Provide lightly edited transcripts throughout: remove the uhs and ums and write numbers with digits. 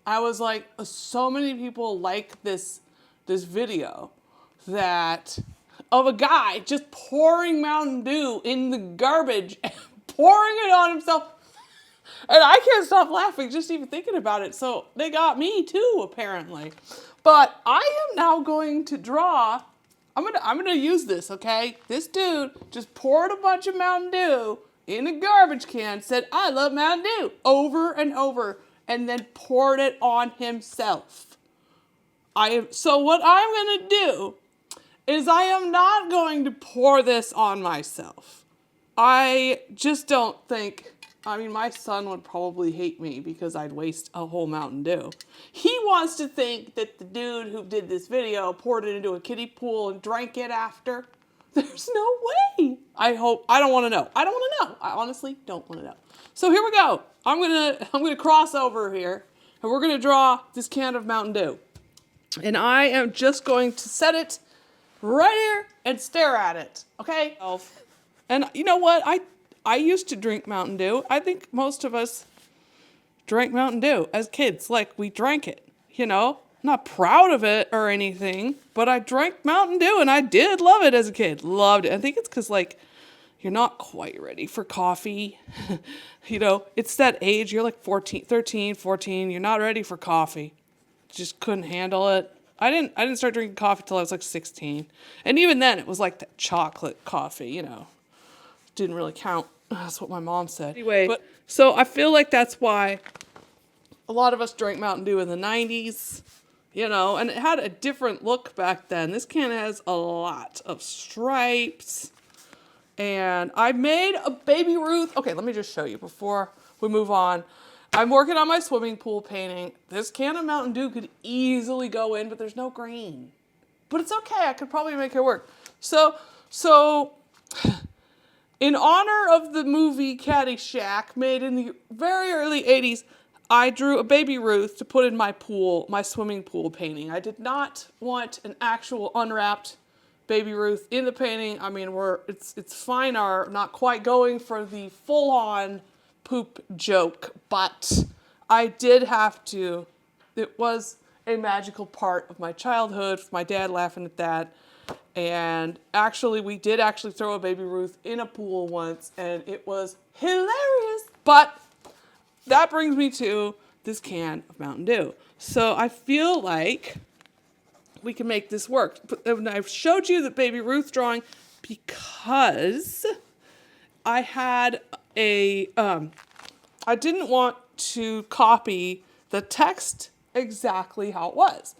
I was like, so many people like this video that of a guy just pouring Mountain Dew in the garbage and pouring it on himself. And I can't stop laughing just even thinking about it. So they got me too, apparently. But I am now going to draw. I'm gonna use this, okay? This dude just poured a bunch of Mountain Dew in a garbage can, said, "I love Mountain Dew," over and over, and then poured it on himself. So what I'm gonna do is I am not going to pour this on myself. I just don't think, I mean, my son would probably hate me because I'd waste a whole Mountain Dew. He wants to think that the dude who did this video poured it into a kiddie pool and drank it after. There's no way. I don't want to know. I don't want to know. I honestly don't want to know. So here we go. I'm gonna cross over here and we're gonna draw this can of Mountain Dew. And I am just going to set it right here and stare at it. Okay? And you know what? I used to drink Mountain Dew. I think most of us drank Mountain Dew as kids. Like, we drank it, you know? Not proud of it or anything, but I drank Mountain Dew and I did love it as a kid. Loved it. I think it's because, like, you're not quite ready for coffee. You know, it's that age. You're like 13, 14. You're not ready for coffee. Just couldn't handle it. I didn't start drinking coffee till I was like 16. And even then, it was like that chocolate coffee, you know. Didn't really count. That's what my mom said. Anyway, so I feel like that's why a lot of us drank Mountain Dew in the 90s, you know, and it had a different look back then. This can has a lot of stripes. And I made a baby Ruth. Okay, let me just show you before we move on. I'm working on my swimming pool painting. This can of Mountain Dew could easily go in, but there's no green. But it's okay. I could probably make it work. So in honor of the movie Caddyshack, made in the very early 80s, I drew a baby Ruth to put in my pool, my swimming pool painting. I did not want an actual unwrapped baby Ruth in the painting. I mean, it's fine art, not quite going for the full-on poop joke, but I did have to. It was a magical part of my childhood, my dad laughing at that. And actually, we did actually throw a baby Ruth in a pool once, and it was hilarious. But that brings me to this can of Mountain Dew. So I feel like we can make this work. I've showed you the baby Ruth drawing because I had I didn't want to copy the text exactly how it was.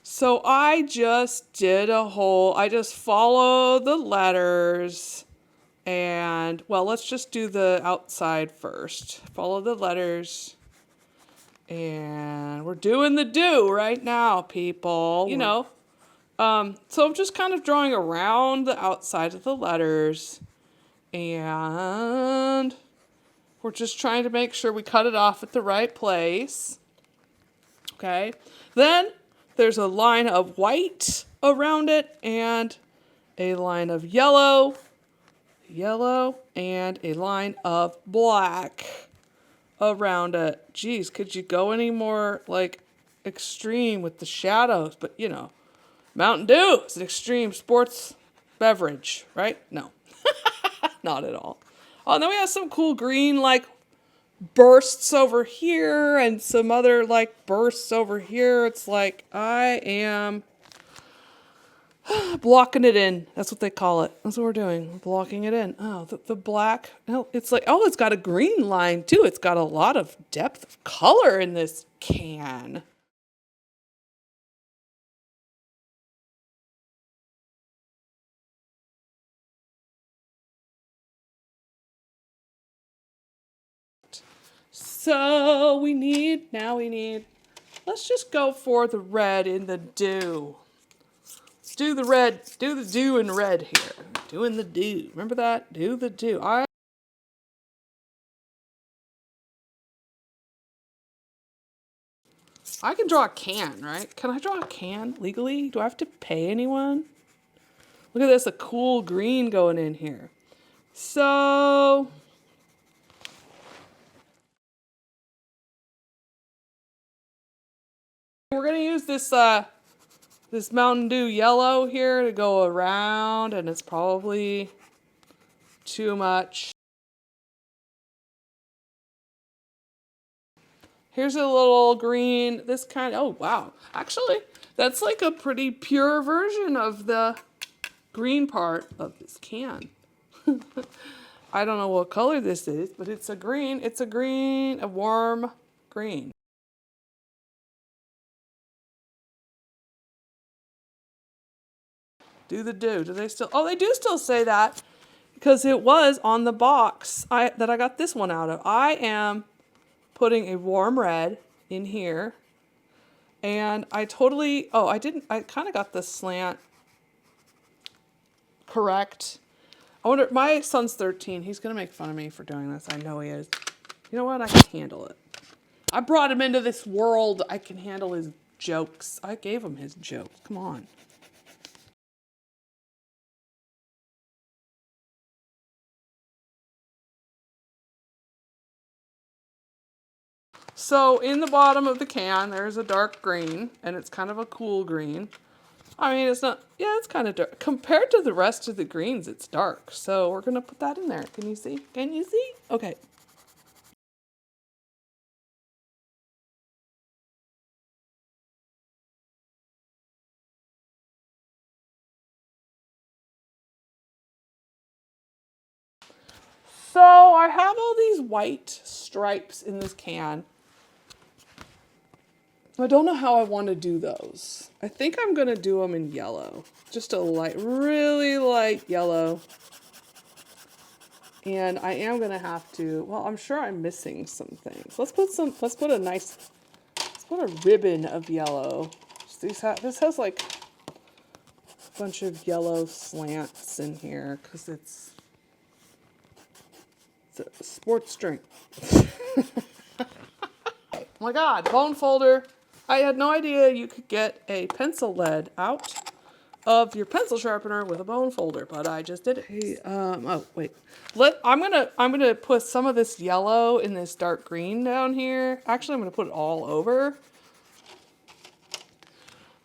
So I just did I just followed the letters and, well, let's just do the outside first. Follow the letters. And we're doing the do right now, people. You know, so I'm just kind of drawing around the outside of the letters. And we're just trying to make sure we cut it off at the right place. Okay. Then there's a line of white around it and a line of yellow, and a line of black around it. Geez, could you go any more, like, extreme with the shadows? But, you know, Mountain Dew is an extreme sports beverage, right? No, not at all. Oh, and then we have some cool green, like, bursts over here and some other, like, bursts over here. It's like I am blocking it in. That's what they call it. That's what we're doing. We're blocking it in. Oh, the black. No, it's like, oh, it's got a green line too. It's got a lot of depth of color in this can. So let's just go for the red in the dew. Let's do the red, do the dew in red here. Doing the dew. Remember that? Do the dew. I can draw a can, right? Can I draw a can legally? Do I have to pay anyone? Look at this, a cool green going in here. So We're gonna use this this Mountain Dew yellow here to go around, and it's probably too much. Here's a little green, this kind, oh wow. Actually, that's like a pretty pure version of the green part of this can. I don't know what color this is, but it's a green, a warm green. Do they still, oh, they do still say that because it was on the box that I got this one out of. I am putting a warm red in here, and I totally, I kind of got the slant correct. I wonder, my son's 13. He's going to make fun of me for doing this. I know he is. You know what? I can handle it. I brought him into this world. I can handle his jokes. I gave him his jokes. Come on. So in the bottom of the can, there's a dark green, and it's kind of a cool green. I mean, it's not, yeah, it's kind of dark. Compared to the rest of the greens, it's dark. So we're going to put that in there. Can you see? Can you see? Okay. So I have all these white stripes in this can. I don't know how I want to do those. I think I'm going to do them in yellow. Just a light, really light yellow. And I am going to have to, well, I'm sure I'm missing some things. Let's put a ribbon of yellow. This has like a bunch of yellow slants in here because it's a sports drink. Oh my God, bone folder. I had no idea you could get a pencil lead out of your pencil sharpener with a bone folder, but I just did it. Hey, oh wait, I'm gonna put some of this yellow in this dark green down here. Actually, I'm gonna put it all over.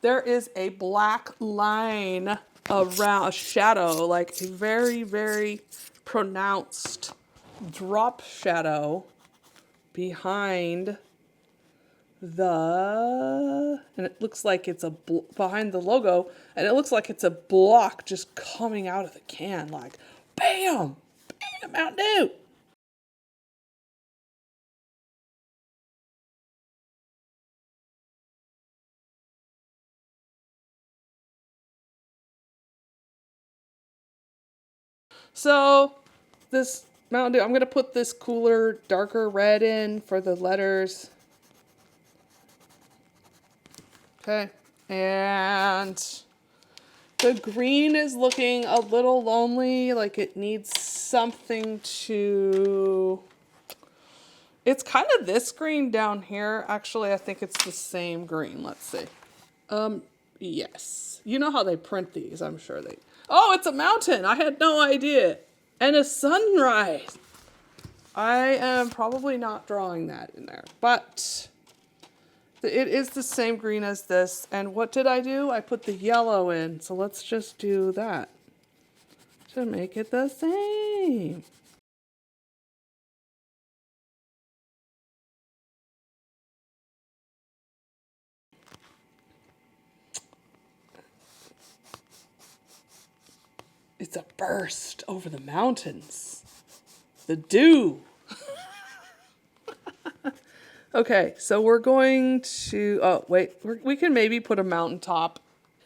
There is a black line around a shadow, like a very, very pronounced drop shadow behind and it looks like it's behind the logo, and it looks like it's a block just coming out of the can, like bam, bam, Mountain Dew. So this Mountain Dew, I'm gonna put this cooler, darker red in for the letters. Okay, and the green is looking a little lonely, like it needs something to... It's kind of this green down here. Actually, I think it's the same green. Let's see. Yes. You know how they print these, I'm sure they... Oh, it's a mountain. I had no idea. And a sunrise. I am probably not drawing that in there, but... It is the same green as this. And what did I do? I put the yellow in. So let's just do that to make it the same. It's a burst over the mountains. The dew. Okay, so we're going to, oh, wait, we can maybe put a mountaintop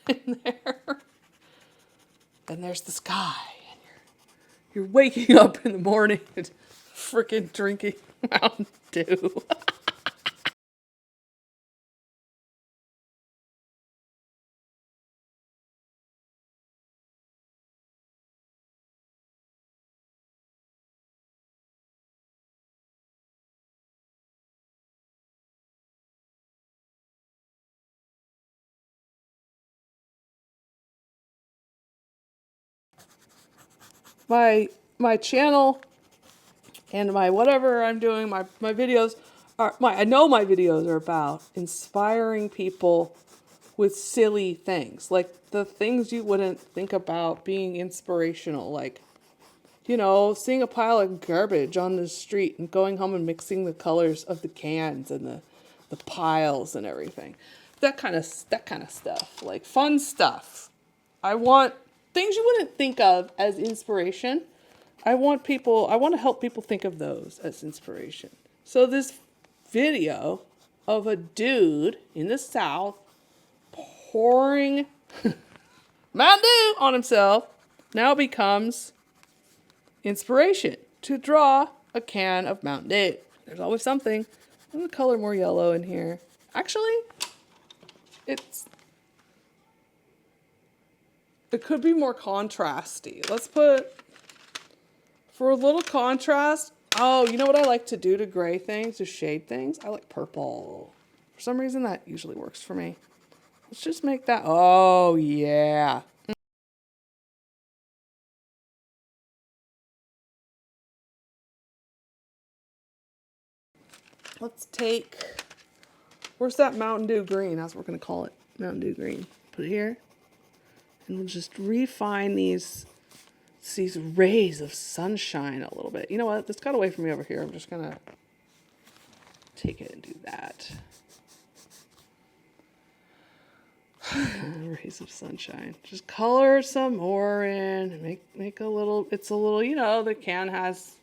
in there. And there's the sky. And you're waking up in the morning and freaking drinking Mountain Dew. My channel and my whatever I'm doing, my videos I know my videos are about inspiring people with silly things, like the things you wouldn't think about being inspirational, like, you know, seeing a pile of garbage on the street and going home and mixing the colors of the cans and the piles and everything. That kind of stuff, like fun stuff. I want things you wouldn't think of as inspiration. I want to help people think of those as inspiration. So this video of a dude in the South pouring Mountain Dew on himself now becomes inspiration to draw a can of Mountain Dew. There's always something. I'm going to color more yellow in here. Actually, it could be more contrasty. Let's put, for a little contrast, oh, you know what I like to do to gray things, to shade things? I like purple. For some reason, that usually works for me. Let's just make that, oh yeah. Let's take, where's that Mountain Dew green? That's what we're going to call it. Mountain Dew green. Put it here. And we'll just refine these rays of sunshine a little bit. You know what? This got away from me over here. I'm just going to take it and do that. Rays of sunshine. Just color some more in. Make a little, it's a little, you know, the can has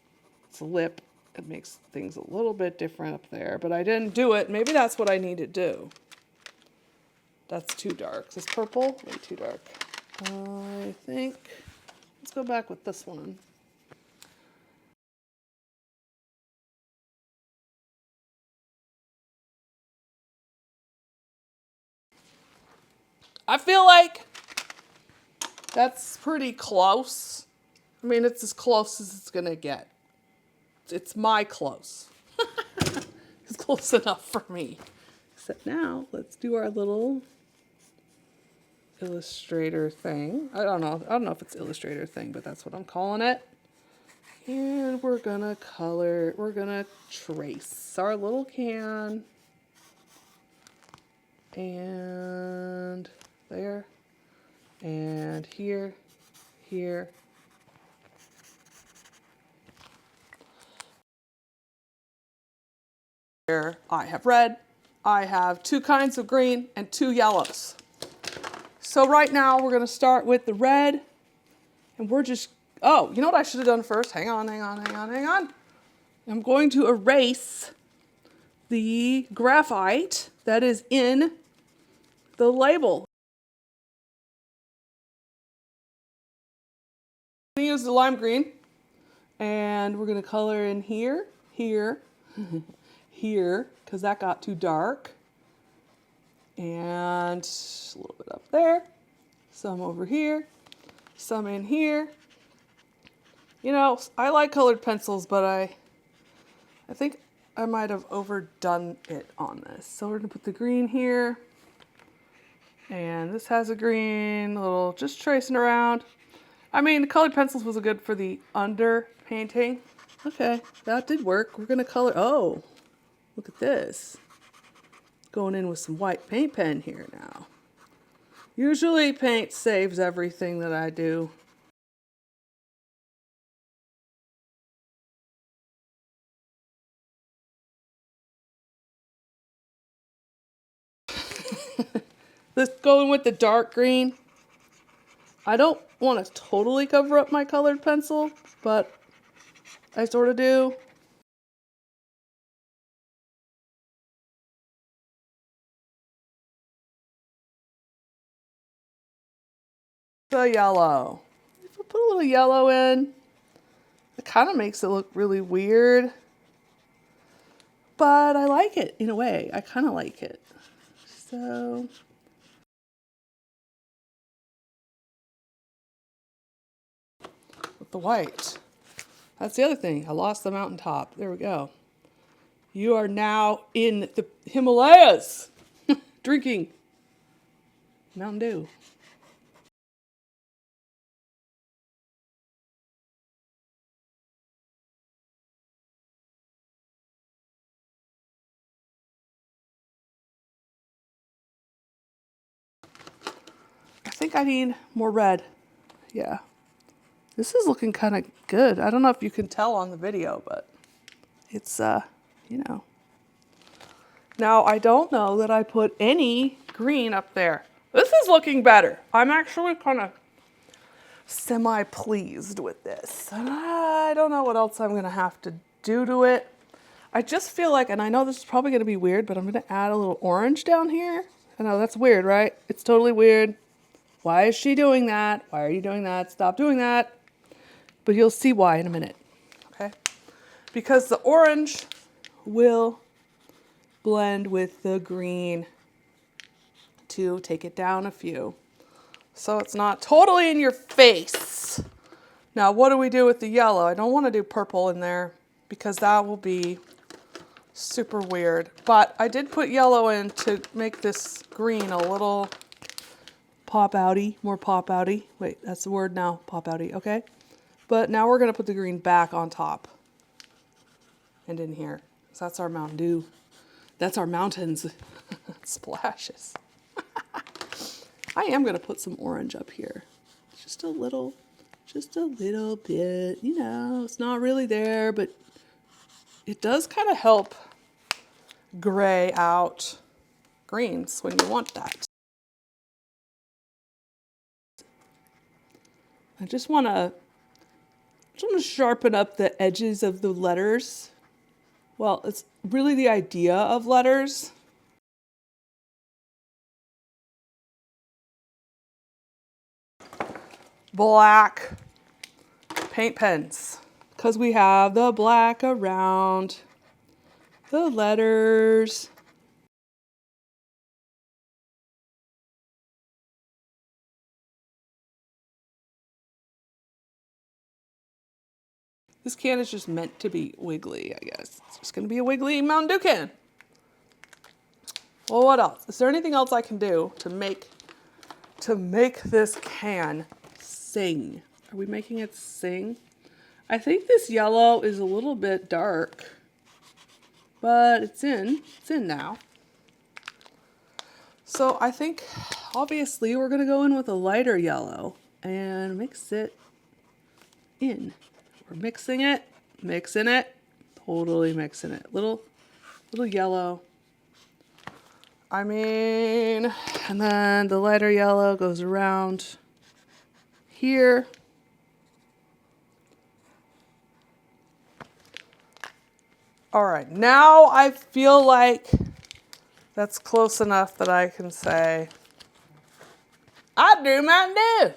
its lip. It makes things a little bit different up there, but I didn't do it. Maybe that's what I need to do. That's too dark. Is this purple? Way too dark. I think, let's go back with this one. I feel like that's pretty close. I mean, it's as close as it's gonna get. It's my close. It's close enough for me. Except now, let's do our little Illustrator thing. I don't know if it's Illustrator thing, but that's what I'm calling it. And we're gonna trace our little can. And there. And here. Here I have red. I have 2 kinds of green and 2 yellows. So right now we're going to start with the red, and we're just, oh, you know what I should have done first? Hang on. I'm going to erase the graphite that is in the label. I'm going to use the lime green, and we're going to color in here, here, because that got too dark. And a little bit up there, some over here, some in here. You know, I like colored pencils, but I think I might have overdone it on this. So we're gonna put the green here, and this has a green, little, just tracing around. I mean, colored pencils was good for the under painting. Okay, that did work. We're gonna color, oh, look at this. Going in with some white paint pen here now. Usually paint saves everything that I do. Let's go in with the dark green. I don't want to totally cover up my colored pencil, but I sort of do. The yellow. If I put a little yellow in, it kind of makes it look really weird. But I like it in a way. I kind of like it. So with the white. That's the other thing. I lost the mountaintop. There we go. You are now in the Himalayas drinking Mountain Dew. think I need more red. Yeah. This is looking kind of good. I don't know if you can tell on the video, but it's, you know. Now, I don't know that I put any green up there. This is looking better. I'm actually kind of semi-pleased with this. I don't know what else I'm going to have to do to it. I just feel like, and I know this is probably going to be weird, but I'm going to add a little orange down here. I know that's weird, right? It's totally weird. Why is she doing that? Why are you doing that? Stop doing that. But you'll see why in a minute, okay? Because the orange will blend with the green to take it down a few. So it's not totally in your face. Now, what do we do with the yellow? I don't want to do purple in there because that will be super weird. But I did put yellow in to make this green a little pop-outy, more pop-outy. Wait, that's the word now, pop-outy, okay? But now we're going to put the green back on top and in here. So that's our Mountain Dew. That's our mountains. Splashes. I am going to put some orange up here. Just a little bit. You know, it's not really there, but it does kind of help gray out greens when you want that. I just want to sharpen up the edges of the letters. Well, it's really the idea of letters. Black paint pens, because we have the black around the letters. This can is just meant to be wiggly, I guess. It's just going to be a wiggly Mountain Dew can. Well, what else? Is there anything else I can do to make this can sing? Are we making it sing? I think this yellow is a little bit dark, but it's in now. So I think obviously we're going to go in with a lighter yellow and mix it in. We're mixing it, totally mixing it. Little yellow. I mean, and then the lighter yellow goes around here. All right, now I feel like that's close enough that I can say, I do Mountain Dew.